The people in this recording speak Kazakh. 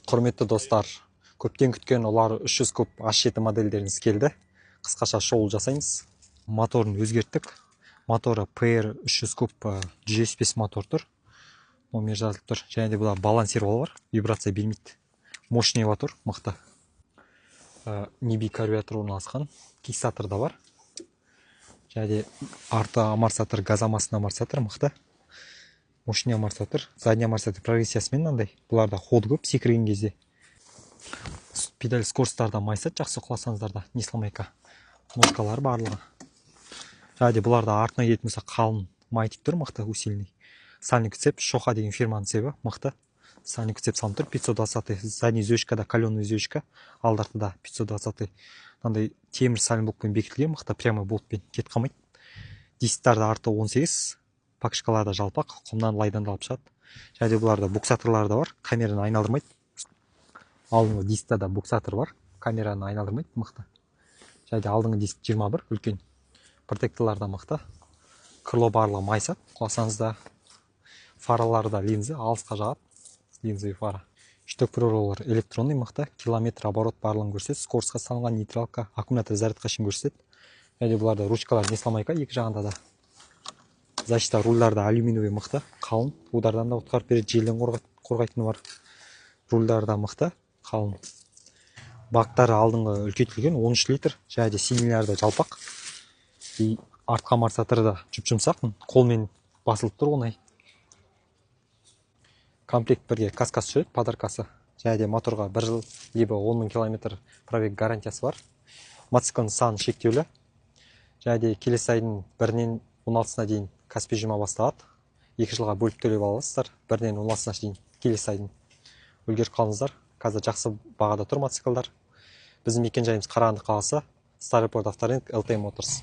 Құрметті достар, көптен күткен олар 300 куб H7 модельдеріңіз келді. Қысқаша шоу жасаймыз. Моторын өзгерттік. Моторы PR 300 куб 105 мотор тұр. Номер жазылып тұр. Және де бұда балансировал бар, вибрация бермейді. Мощный мотор, мықты. Неби карбюратор орналасқан. Кикстатор да бар. Және де арты амортизатор, газ амортизатор мықты. Мощный амортизатор, задний амортизатор прогрессиясымен мынандай. Бұларда ходы көп секірген кезде. Педаль скоростарда майсат, жақсы құласаңыздар да не сломайка. Музыкалар барлығы. Және де бұларда артына келетін болса қалын майтик тұр, мықты, усиленный. Сальник цеп, Шоха деген фирманың цебі, мықты. Сальник цеп салынып тұр, 520, задний зөшкада каленый зөшка, алдартыда 520. Мынандай темір сальник блокпен бекітілген, мықты, прямой болтпен кетіп қалмайды. Дисктарда арты 18. Пакшкаларда жалпақ, құмнан лайдан да алып шығады. Және де бұларда буксаторлар да бар, камераны айналдырмайды. Алдыңғы дискта да буксатор бар, камераны айналдырмайды, мықты. Және де алдыңғы диск 21, үлкен. Протекторлар да мықты. Крыло барлығы майсат, құласаңызда. Фараларда линзы, алысқа жағады, линзы фара. Шток пророллар электронный, мықты, километр оборот барлығын көрсетеді, скоростқа салынған нейтралка, аккумулятор зарядқа шейін көрсетеді. Және де бұларда ручкалар не сломайка, екі жағында да. Защита рульдарда алюминиевый мықты, қалын. Удардан да ұтқарып береді, желден қорғайтыны бар. Рульдарда мықты, қалын. Бактары алдыңғы үлкейтілген 13 литр, және де синилерді жалпақ. Артқа амортизаторы да жұп-жұмсақ, қолмен басылып тұр оңай. Комплект бірге каскасы жүреді, подаркасы. Және де моторға 1 жыл, либо 10 000 км пробег гарантиясы бар. Мотоциклдің саны шектеулі. Және де келесі айдың 1-нен 16-сына дейін Каспий жұма басталады. 2 жылға бөліп төлеп аласыздар. 1-нен 16-сына дейін келесі айдың. Үлгеріп қалыңыздар. Қазір жақсы бағада тұр мотоциклдар. Біздің мекен жайымыз Қарағанды қаласы, Старый порт авторынок, LT Motors.